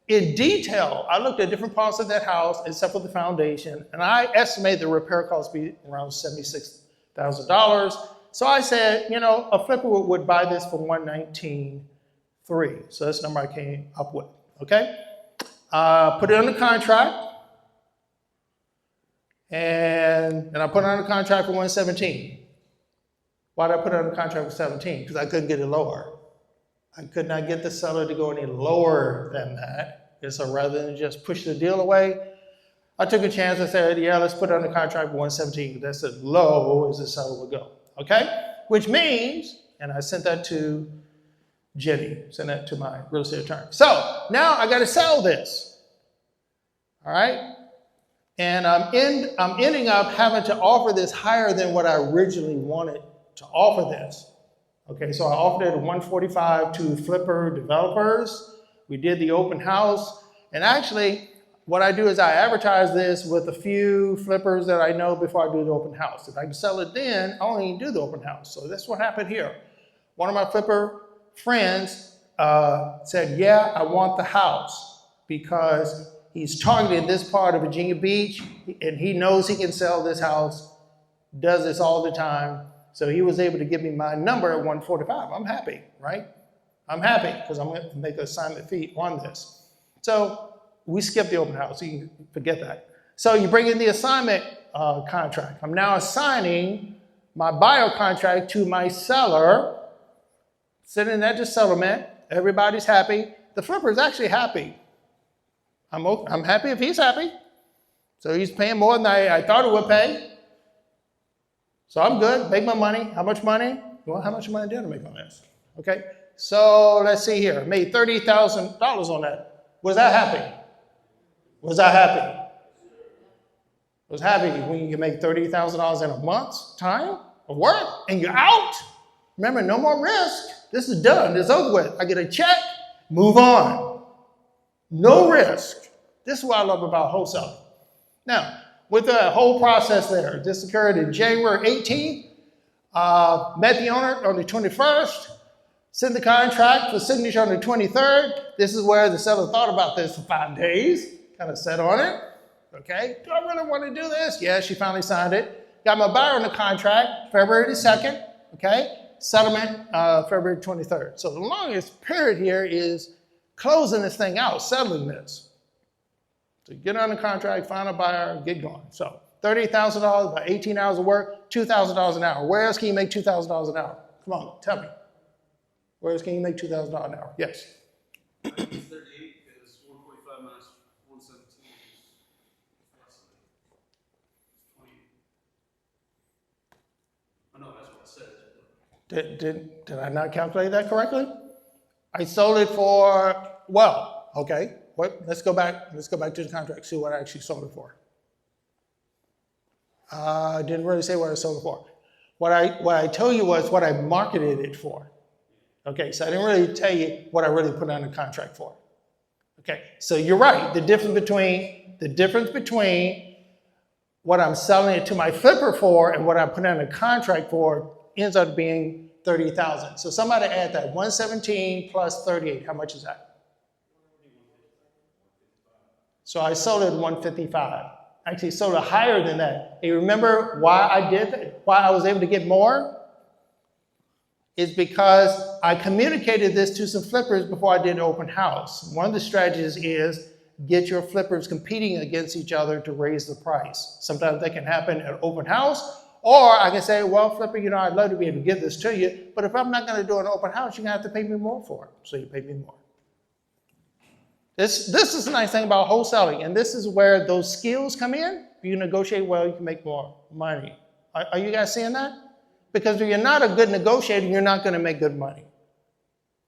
in detail, I looked at different parts of that house except for the foundation, and I estimated the repair cost to be around $76,000. So I said, you know, a flipper would buy this for $119,300. So that's the number I came up with, okay? Put it under contract, and I put it under contract for $117,000. Why did I put it under contract for $17,000? Because I couldn't get it lower. I could not get the seller to go any lower than that. And so rather than just push the deal away, I took a chance and said, yeah, let's put it under contract for $117,000. That's as low as the seller would go, okay? Which means, and I sent that to Jenny, sent that to my real estate attorney. So now I got to sell this, all right? And I'm ending up having to offer this higher than what I originally wanted to offer this. Okay, so I offered it at $145,000 to flipper developers. We did the open house. And actually, what I do is I advertise this with a few flippers that I know before I do the open house. If I can sell it then, I only do the open house. So that's what happened here. One of my flipper friends said, yeah, I want the house because he's targeting this part of Virginia Beach and he knows he can sell this house, does this all the time. So he was able to give me my number at $145,000. I'm happy, right? I'm happy because I'm going to make an assignment fee on this. So we skipped the open house, so you can forget that. So you bring in the assignment contract. I'm now assigning my buyer contract to my seller, sending that to settlement. Everybody's happy. The flipper is actually happy. I'm happy if he's happy. So he's paying more than I thought he would pay. So I'm good, make my money. How much money? Well, how much money did I make on this? Okay, so let's see here. Made $30,000 on that. Was that happy? Was I happy? Was happy when you can make $30,000 in a month's time of work and you're out? Remember, no more risk. This is done, it's over with. I get a check, move on. No risk. This is what I love about wholesaling. Now, with the whole process there, this occurred in January 18th, met the owner on the 21st, sent the contract for signature on the 23rd. This is where the seller thought about this for 5 days, kind of sat on it. Okay, do I really want to do this? Yeah, she finally signed it. Got my buyer on the contract February the 2nd, okay? Settlement February 23rd. So the longest period here is closing this thing out, settling this. So get on the contract, find a buyer, get going. So $30,000, about 18 hours of work, $2,000 an hour. Where else can you make $2,000 an hour? Come on, tell me. Where else can you make $2,000 an hour? Yes. 38 is 145 minus 117 is 20. I know that's what it says. Did I not calculate that correctly? I sold it for, well, okay. Let's go back to the contract, see what I actually sold it for. I didn't really say what I sold it for. What I told you was what I marketed it for. Okay, so I didn't really tell you what I really put on the contract for. Okay, so you're right. The difference between what I'm selling it to my flipper for and what I put on the contract for ends up being $30,000. So somebody add that 117 plus 38. How much is that? So I sold it at 155. Actually sold it higher than that. And you remember why I did that? Why I was able to get more? It's because I communicated this to some flippers before I did an open house. One of the strategies is get your flippers competing against each other to raise the price. Sometimes that can happen at open house, or I can say, well, flipper, you know, I'd love to be able to give this to you, but if I'm not going to do an open house, you're going to have to pay me more for it. So you pay me more. This is the nice thing about wholesaling, and this is where those skills come in. If you negotiate well, you can make more money. Are you guys seeing that? Because if you're not a good negotiator, you're not going to make good money.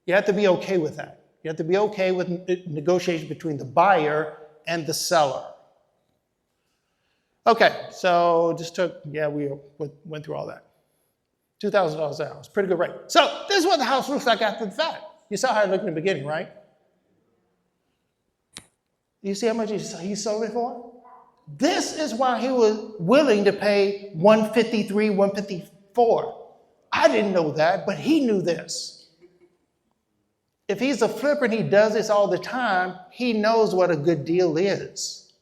You have to be okay with that. You have to be okay with negotiation between the buyer and the seller. Okay, so we went through all that. $2,000 an hour, it's a pretty good rate. So this is what the house looks like after the fact. You saw how it looked in the beginning, right? You see how much he sold it for? This is why he was willing to pay $153, $154. I didn't know that, but he knew this. If he's a flipper and he does this all the time, he knows what a good deal is.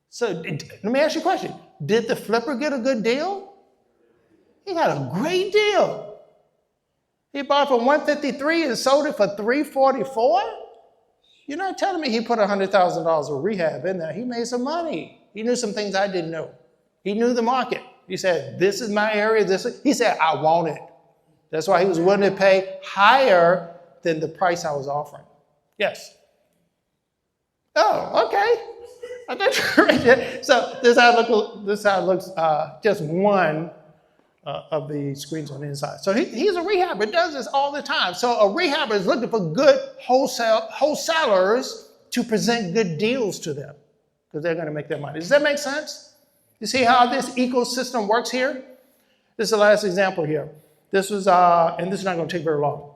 So let me ask you a question. Did the flipper get a good deal? He got a great deal. He bought for $153 and sold it for $344. You're not telling me he put $100,000 of rehab in there. He made some money. He knew some things I didn't know. He knew the market. He said, this is my area. He said, I want it. That's why he was willing to pay higher than the price I was offering. Yes. Oh, okay. I thought you were right there. So this is how it looks. Just one of the screens on the inside. So he's a rehabber. Does this all the time. So a rehabber is looking for good wholesalers to present good deals to them because they're going to make their money. Does that make sense? You see how this ecosystem works here? This is the last example here. This was, and this is not going to take very long.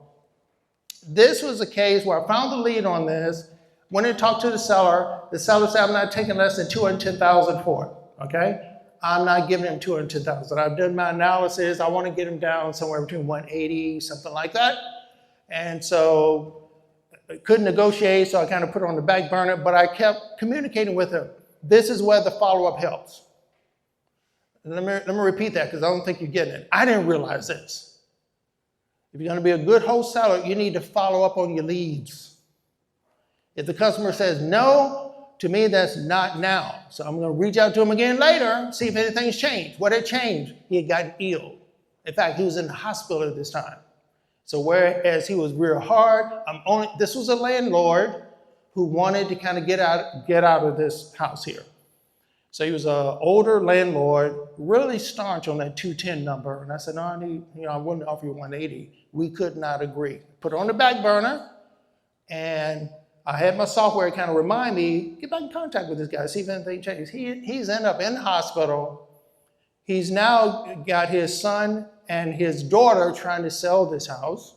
This was a case where I found the lead on this, went and talked to the seller. The seller said, I'm not taking less than $210,000 for it, okay? I'm not giving him $210,000. I've done my analysis. I want to get him down somewhere between 180, something like that. And so I couldn't negotiate, so I kind of put it on the back burner, but I kept communicating with him. This is where the follow-up helps. Let me repeat that because I don't think you're getting it. I didn't realize this. If you're going to be a good wholesaler, you need to follow up on your leads. If the customer says no, to me, that's not now. So I'm going to reach out to him again later, see if anything's changed. What had changed? He had gotten ill. In fact, he was in the hospital at this time. So whereas he was real hard, this was a landlord who wanted to kind of get out of this house here. So he was an older landlord, really staunch on that 210 number. And I said, no, I wouldn't offer you 180. We could not agree. Put it on the back burner. And I had my software kind of remind me, get back in contact with this guy, see if anything changes. He's ended up in the hospital. He's now got his son and his daughter trying to sell this house.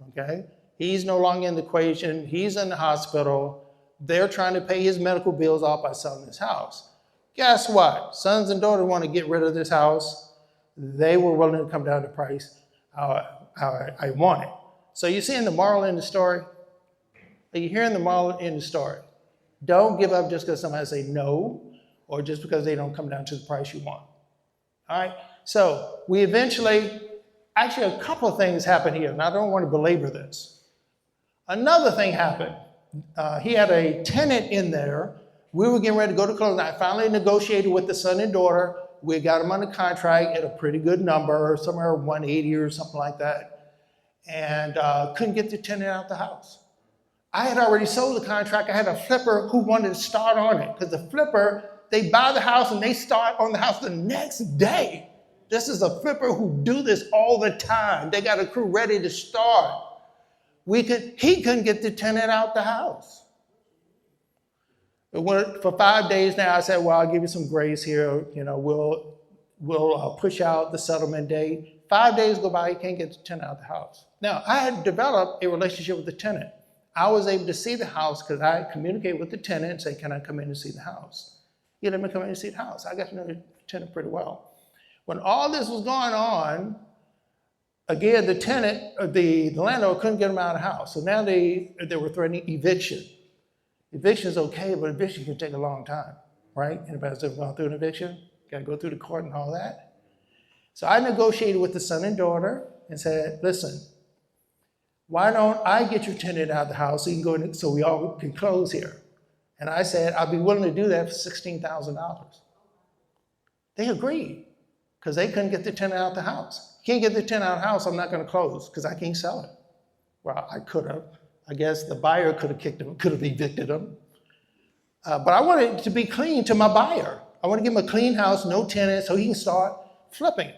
Okay. He's no longer in the equation. He's in the hospital. They're trying to pay his medical bills off by selling this house. Guess what? Sons and daughters want to get rid of this house. They were willing to come down to price I want it. So you seeing the moral in the story? Are you hearing the moral in the story? Don't give up just because somebody say no or just because they don't come down to the price you want. All right? So we eventually, actually a couple of things happened here, and I don't want to belabor this. Another thing happened. He had a tenant in there. We were getting ready to go to closing. I finally negotiated with the son and daughter. We got him under contract at a pretty good number, somewhere 180 or something like that, and couldn't get the tenant out the house. I had already sold the contract. I had a flipper who wanted to start on it because the flipper, they buy the house and they start on the house the next day. This is a flipper who do this all the time. They got a crew ready to start. He couldn't get the tenant out the house. It went for 5 days now. I said, well, I'll give you some grace here. We'll push out the settlement date. 5 days go by, he can't get the tenant out the house. Now, I had developed a relationship with the tenant. I was able to see the house because I communicated with the tenant and say, can I come in and see the house? He let me come in and see the house. I got to know the tenant pretty well. When all this was going on, again, the tenant, the landlord couldn't get him out of the house. So now they were threatening eviction. Eviction is okay, but eviction can take a long time, right? Anybody's ever gone through an eviction? Got to go through the court and all that. So I negotiated with the son and daughter and said, listen, why don't I get your tenant out of the house so you can go in, so we all can close here? And I said, I'd be willing to do that for $16,000. They agreed because they couldn't get the tenant out of the house. Can't get the tenant out of the house, I'm not going to close because I can't sell it. Well, I could have. I guess the buyer could have kicked him, could have evicted him. But I wanted it to be clean to my buyer. I want to give him a clean house, no tenants, so he can start flipping.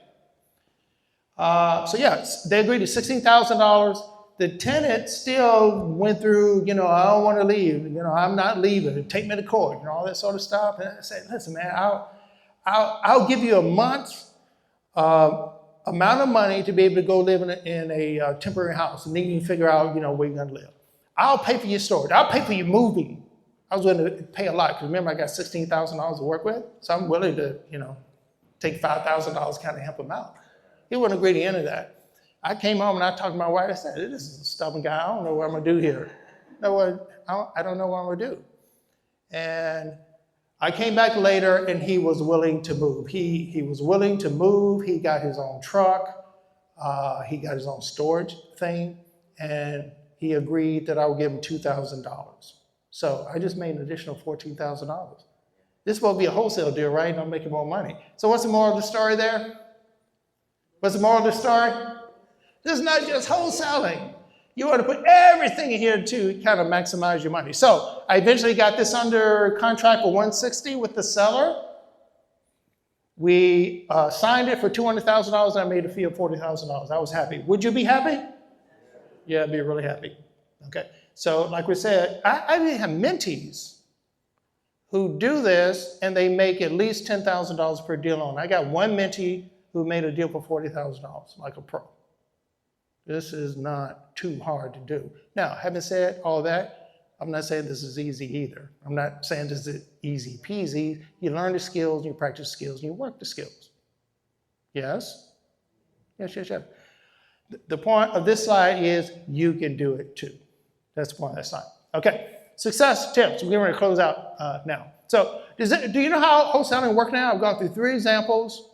So yes, they agreed to $16,000. The tenant still went through, I don't want to leave. I'm not leaving. Take me to court, all that sort of stuff. And I said, listen, man, I'll give you a month's amount of money to be able to go live in a temporary house, and then you can figure out, where you're going to live. I'll pay for your storage. I'll pay for your moving. I was willing to pay a lot because remember I got $16,000 to work with, so I'm willing to, take $5,000 kind of help him out. He wouldn't agree to any of that. I came home and I talked to my wife. I said, this is a stubborn guy. I don't know what I'm going to do here. I don't know what I'm going to do. And I came back later and he was willing to move. He was willing to move. He got his own truck. He got his own storage thing. And he agreed that I would give him $2,000. So I just made an additional $14,000. This will be a wholesale deal, right? I'm making more money. So what's the moral of the story there? What's the moral of the story? This is not just wholesaling. You want to put everything in here to kind of maximize your money. So I eventually got this under contract for $160 with the seller. We signed it for $200,000 and I made a fee of $40,000. I was happy. Would you be happy? Yeah, I'd be really happy. Okay. So like we said, I even have mentees who do this and they make at least $10,000 per deal on. I got one mentee who made a deal for $40,000, like a pro. This is not too hard to do. Now, having said all that, I'm not saying this is easy either. I'm not saying this is easy peasy. You learn the skills, you practice skills, and you work the skills. Yes? Yes. The point of this slide is you can do it too. That's the point of that slide. Okay, success tips. We're getting ready to close out now. So do you know how wholesaling works now? I've gone through 3 examples.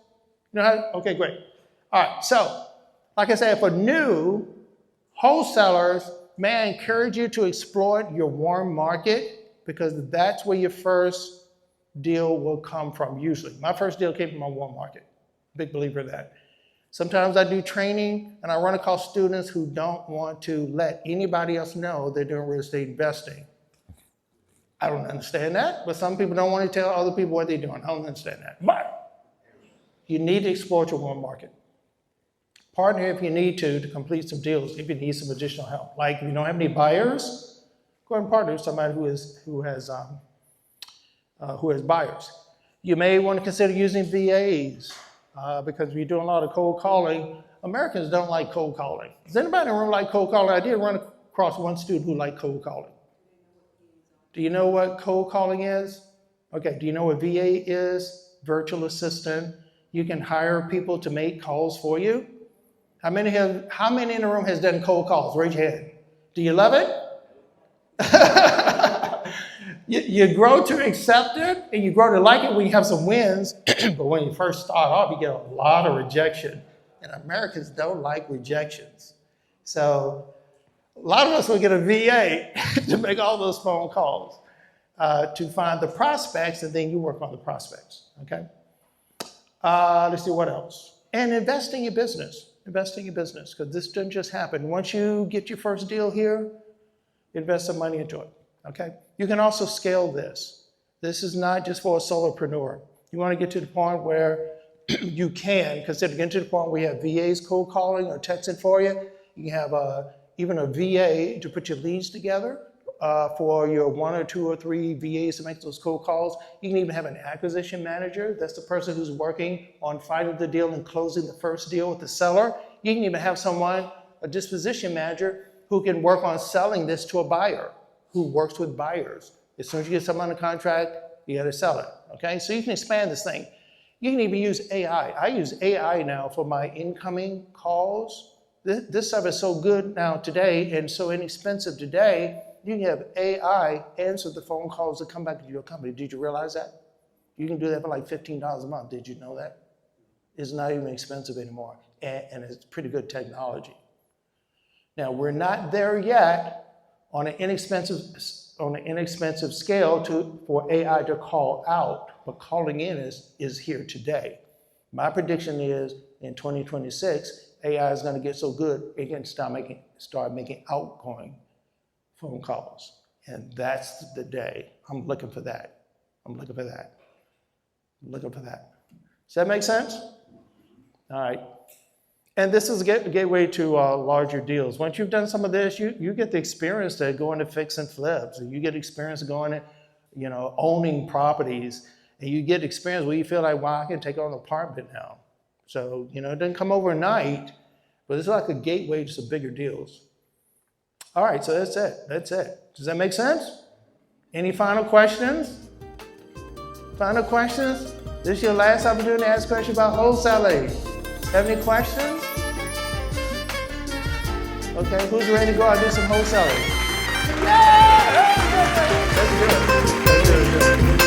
You know how? Okay, great. All right, so like I said, for new wholesalers, may I encourage you to exploit your warm market because that's where your first deal will come from usually. My first deal came from my warm market. Big believer in that. Sometimes I do training and I run across students who don't want to let anybody else know they're doing real estate investing. I don't understand that, but some people don't want to tell other people what they're doing. I don't understand that. But you need to exploit your warm market. Partner if you need to complete some deals, if you need some additional help. Like if you don't have any buyers, go ahead and partner with somebody who has buyers. You may want to consider using VAs because if you're doing a lot of cold calling, Americans don't like cold calling. Does anybody in the room like cold calling? I did run across one student who liked cold calling. Do you know what cold calling is? Okay, do you know what VA is? Virtual assistant. You can hire people to make calls for you. How many in the room has done cold calls? Raise your hand. Do you love it? You grow to accept it and you grow to like it when you have some wins. But when you first start off, you get a lot of rejection. And Americans don't like rejections. So a lot of us will get a VA to make all those phone calls to find the prospects, and then you work on the prospects. Okay? Let's see what else. And invest in your business. Invest in your business, because this doesn't just happen. Once you get your first deal here, invest some money into it, okay? You can also scale this. This is not just for a solopreneur. You want to get to the point where you can consider getting to the point where you have VAs cold calling or texting for you. You can have even a VA to put your leads together for your 1 or 2 or 3 VAs to make those cold calls. You can even have an acquisition manager. That's the person who's working on finding the deal and closing the first deal with the seller. You can even have someone, a disposition manager, who can work on selling this to a buyer, who works with buyers. As soon as you get someone under contract, you got to sell it, okay? So you can expand this thing. You can even use AI. I use AI now for my incoming calls. This stuff is so good now today and so inexpensive today. You can have AI answer the phone calls that come back to your company. Did you realize that? You can do that for like $15 a month. Did you know that? It's not even expensive anymore, and it's pretty good technology. Now, we're not there yet on an inexpensive scale for AI to call out, but calling in is here today. My prediction is in 2026, AI is going to get so good it can start making outgoing phone calls. And that's the day. I'm looking for that. Does that make sense? All right. And this is a gateway to larger deals. Once you've done some of this, you get the experience to go into fix and flips. And you get experience going in, owning properties. And you get experience where you feel like, wow, I can take on an apartment now. So, it doesn't come overnight, but it's like a gateway to some bigger deals. All right, so that's it. Does that make sense? Any final questions? This is your last opportunity to ask questions about wholesaling. Have any questions? Okay, who's ready to go out and do some wholesaling? Yeah! That's good. That's good.